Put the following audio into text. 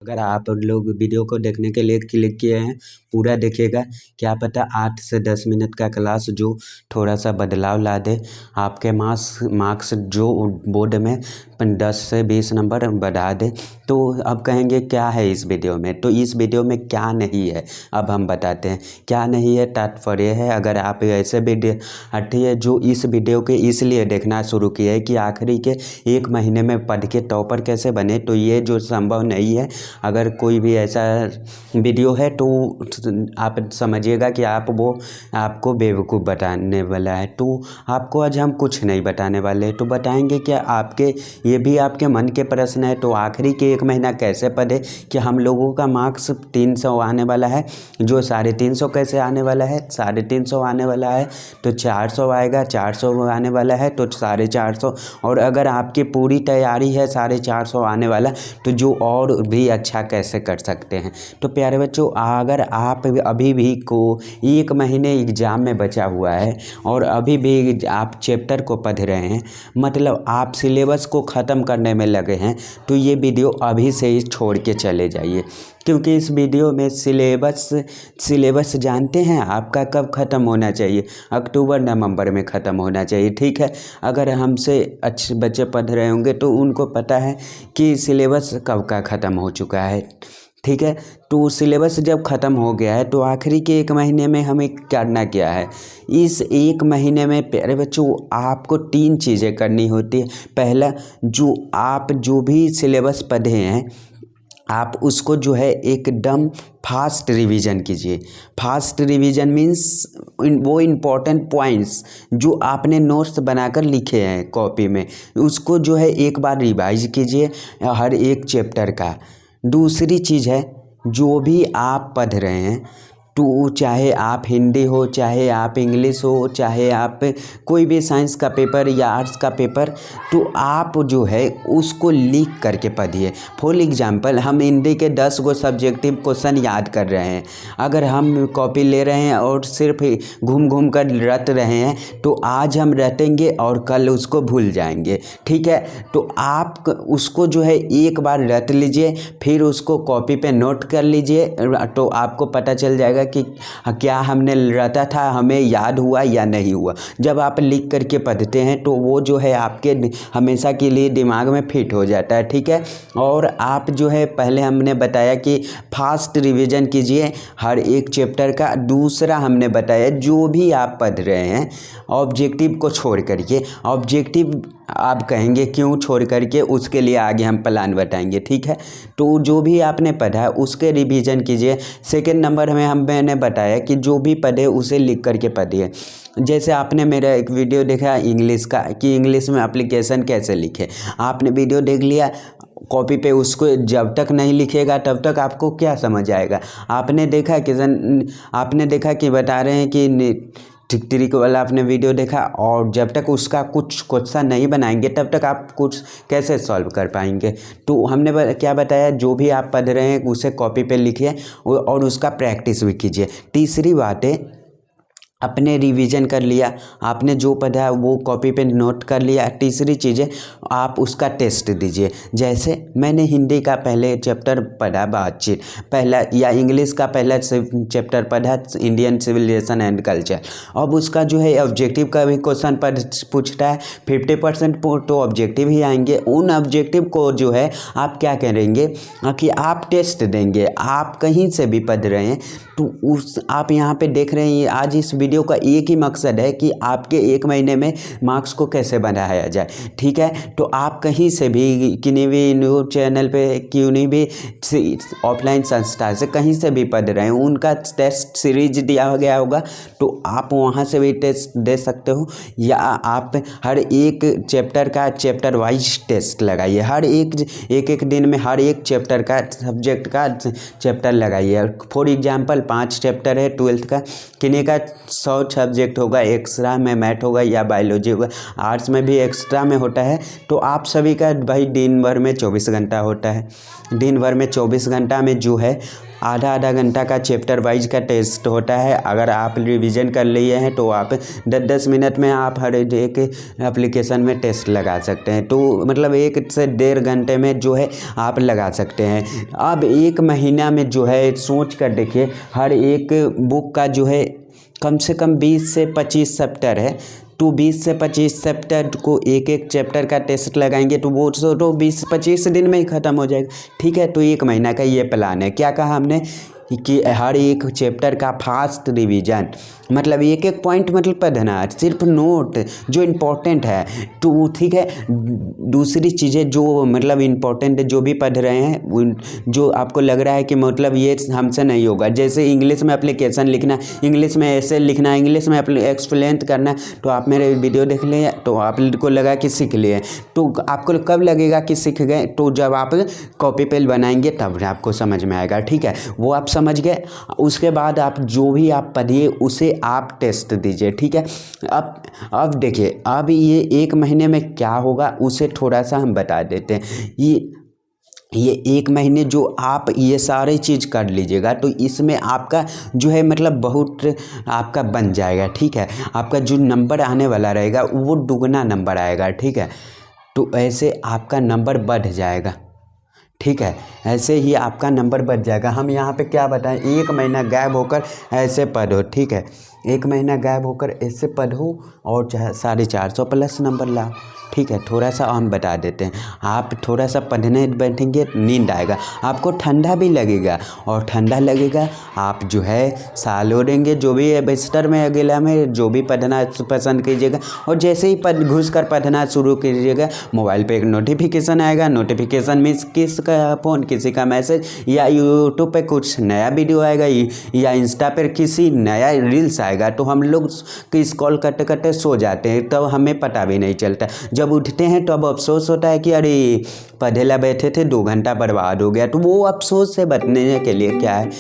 अगर आप लोग वीडियो को देखने के लिए क्लिक किए हैं, पूरा देखिएगा। क्या पता 8 से 10 मिनट का क्लास जो थोड़ा सा बदलाव ला दे, आपके मार्क्स जो बोर्ड में 10 से 20 नंबर बढ़ा दे। तो अब कहेंगे क्या है इस वीडियो में, तो इस वीडियो में क्या नहीं है अब हम बताते हैं। क्या नहीं है तात्पर्य है, अगर आप ऐसे विद्यार्थी है जो इस वीडियो के इसलिए देखना शुरू किए है कि आखिरी के 1 महीने में पढ़ के टॉपर कैसे बने, तो ये जो संभव नहीं है। अगर कोई भी ऐसा वीडियो है तो आप समझिएगा कि आपको बेवकूफ़ बताने वाला है। तो आपको आज हम कुछ नहीं बताने वाले, तो बताएंगे कि ये भी आपके मन के प्रश्न है। तो आखिरी के 1 महीना कैसे पढ़े कि हम लोगों का मार्क्स 300 आने वाला है, जो 350 कैसे आने वाला है, 350 आने वाला है तो 400 आएगा, 400 आने वाला है तो 450। और अगर आपकी पूरी तैयारी है 450 आने वाला, तो जो और भी अच्छा कैसे कर सकते हैं। तो प्यारे बच्चों, अगर आप अभी भी को 1 महीने एग्ज़ाम में बचा हुआ है और अभी भी आप चैप्टर को पढ़ रहे हैं, मतलब आप सिलेबस को ख़त्म करने में लगे हैं, तो ये वीडियो अभी से ही छोड़ के चले जाइए। क्योंकि इस वीडियो में सिलेबस जानते हैं आपका कब ख़त्म होना चाहिए, अक्टूबर नवंबर में ख़त्म होना चाहिए। ठीक है, अगर हमसे अच्छे बच्चे पढ़ रहे होंगे तो उनको पता है कि सिलेबस कब का ख़त्म हो चुका है। ठीक है, तो सिलेबस जब ख़त्म हो गया है तो आखिरी के 1 महीने में हमें करना क्या है। इस 1 महीने में प्यारे बच्चों आपको 3 चीज़ें करनी होती है। पहला, जो भी सिलेबस पढ़े हैं आप उसको जो है एकदम फास्ट रिवीजन कीजिए। फास्ट रिवीजन मीन्स वो इम्पोर्टेंट पॉइंट्स जो आपने नोट्स बनाकर लिखे हैं कॉपी में, उसको जो है एक बार रिवाइज कीजिए हर एक चैप्टर का। दूसरी चीज़ है, जो भी आप पढ़ रहे हैं, तो चाहे आप हिंदी हो, चाहे आप इंग्लिश हो, चाहे आप कोई भी साइंस का पेपर या आर्ट्स का पेपर, तो आप जो है उसको लिख करके पढ़िए। फॉर एग्जांपल, हम हिंदी के 10 गो सब्जेक्टिव क्वेश्चन याद कर रहे हैं, अगर हम कॉपी ले रहे हैं और सिर्फ घूम घूम कर रट रहे हैं, तो आज हम रटेंगे और कल उसको भूल जाएंगे। ठीक है, तो आप उसको जो है एक बार रट लीजिए, फिर उसको कॉपी पे नोट कर लीजिए, तो आपको पता चल जाएगा कि क्या हमने रटा था, हमें याद हुआ या नहीं हुआ। जब आप लिख करके पढ़ते हैं तो वो जो है आपके हमेशा के लिए दिमाग में फिट हो जाता है। ठीक है, और आप जो है पहले हमने बताया कि फास्ट रिवीजन कीजिए हर एक चैप्टर का। दूसरा हमने बताया जो भी आप पढ़ रहे हैं ऑब्जेक्टिव को छोड़ करके, ऑब्जेक्टिव आप कहेंगे क्यों छोड़ करके, उसके लिए आगे हम प्लान बताएंगे। ठीक है, तो जो भी आपने पढ़ा है उसके रिवीजन कीजिए। सेकंड नंबर में मैंने बताया कि जो भी पढ़े उसे लिख करके पढ़िए। जैसे आपने मेरा एक वीडियो देखा इंग्लिश का कि इंग्लिश में एप्लीकेशन कैसे लिखे, आपने वीडियो देख लिया, कॉपी पे उसको जब तक नहीं लिखेगा तब तक आपको क्या समझ आएगा। आपने देखा कि बता रहे हैं कि ठीक तरीके वाला आपने वीडियो देखा, और जब तक उसका कुछ क्वेश्चन नहीं बनाएंगे तब तक आप कुछ कैसे सॉल्व कर पाएंगे। तो हमने क्या बताया, जो भी आप पढ़ रहे हैं उसे कॉपी पे लिखिए और उसका प्रैक्टिस भी कीजिए। तीसरी बात है, आपने रिवीजन कर लिया, आपने जो पढ़ा वो कॉपी पे नोट कर लिया। तीसरी चीज़ है, आप उसका टेस्ट दीजिए। जैसे मैंने हिंदी का पहले चैप्टर पढ़ा बातचीत पहला, या इंग्लिश का पहला चैप्टर पढ़ा इंडियन सिविलाइजेशन एंड कल्चर। अब उसका जो है ऑब्जेक्टिव का भी क्वेश्चन पूछता है, 50% तो ऑब्जेक्टिव ही आएंगे। उन ऑब्जेक्टिव को जो है आप क्या करेंगे कि आप टेस्ट देंगे। आप कहीं से भी पढ़ रहे हैं तो आप यहाँ पे देख रहे हैं, आज इस वीडियो का एक ही मकसद है कि आपके 1 महीने में मार्क्स को कैसे बढ़ाया जाए। ठीक है, तो आप कहीं से भी किसी भी न्यूज़ चैनल पे, किसी भी ऑफलाइन संस्था से कहीं से भी पढ़ रहे हैं, उनका टेस्ट सीरीज दिया गया होगा, तो आप वहाँ से भी टेस्ट दे सकते हो। या आप हर एक चैप्टर का चैप्टर वाइज टेस्ट लगाइए, हर एक दिन में हर एक चैप्टर का सब्जेक्ट का चैप्टर लगाइए। फॉर एग्जांपल 5 चैप्टर है 12th का, किन्हीं का 100 सब्जेक्ट होगा, एक्स्ट्रा में मैथ होगा या बायोलॉजी होगा, आर्ट्स में भी एक्स्ट्रा में होता है। तो आप सभी का भाई दिन भर में 24 घंटा होता है। दिन भर में 24 घंटा में जो है आधा आधा घंटा का चैप्टर वाइज का टेस्ट होता है। अगर आप रिवीजन कर लिए हैं तो आप 10-10 मिनट में आप हर एक एप्लीकेशन में टेस्ट लगा सकते हैं। तो मतलब 1 से 1.5 घंटे में जो है आप लगा सकते हैं। अब 1 महीना में जो है सोच कर देखिए, हर एक बुक का जो है कम से कम 20 से 25 चैप्टर है। तो 20 से 25 चैप्टर को एक एक चैप्टर का टेस्ट लगाएंगे तो वो तो 20-25 दिन में ही ख़त्म हो जाएगा। ठीक है, तो 1 महीना का ये प्लान है। क्या कहा हमने कि हर एक चैप्टर का फास्ट रिवीजन, मतलब एक एक पॉइंट मतलब पढ़ना, सिर्फ नोट जो इम्पोर्टेंट है। तो ठीक है, दूसरी चीज़ें जो मतलब इम्पोर्टेंट जो भी पढ़ रहे हैं, जो आपको लग रहा है कि मतलब ये हमसे नहीं होगा, जैसे इंग्लिश में एप्लीकेशन लिखना, इंग्लिश में ऐसे लिखना, इंग्लिश में एक्सप्लेन करना, तो आप मेरे वीडियो देख लिए तो आपको लगा कि सीख लिए। तो आपको कब लगेगा कि सीख गए? तो जब आप कॉपी पेन बनाएंगे तब आपको समझ में आएगा। ठीक है, वो आप समझ गए। उसके बाद आप जो भी आप पढ़िए उसे आप टेस्ट दीजिए। ठीक है, अब देखिए, अब ये 1 महीने में क्या होगा उसे थोड़ा सा हम बता देते हैं। ये 1 महीने जो आप ये सारी चीज़ कर लीजिएगा तो इसमें आपका जो है मतलब बहुत आपका बन जाएगा। ठीक है, आपका जो नंबर आने वाला रहेगा वो दुगना नंबर आएगा। ठीक है, तो ऐसे आपका नंबर बढ़ जाएगा। ठीक है, ऐसे ही आपका नंबर बढ़ जाएगा। हम यहाँ पे क्या बताएं, 1 महीना गायब होकर ऐसे पढ़ो। ठीक है, 1 महीना गायब होकर ऐसे पढ़ो और 450 प्लस नंबर लाओ। ठीक है, थोड़ा सा हम बता देते हैं। आप थोड़ा सा पढ़ने बैठेंगे, नींद आएगा, आपको ठंडा भी लगेगा, और ठंडा लगेगा आप जो है साल ओढ़ेंगे। जो भी है बिस्तर में अकेला में जो भी पढ़ना पसंद कीजिएगा, और जैसे ही घुस कर पढ़ना शुरू कीजिएगा, मोबाइल पे एक नोटिफिकेशन आएगा। नोटिफिकेशन मीन्स किसका फ़ोन, किसी का मैसेज, या यूट्यूब पे कुछ नया वीडियो आएगा, या इंस्टा पर किसी नया रील्स आएगा। तो हम लोग स्क्रॉल करते करते सो जाते हैं, तब हमें पता भी नहीं चलता। जब उठते हैं तो अब अफसोस होता है कि अरे पढ़ेला बैठे थे 2 घंटा बर्बाद हो गया। तो वो अफसोस से बचने के लिए क्या है,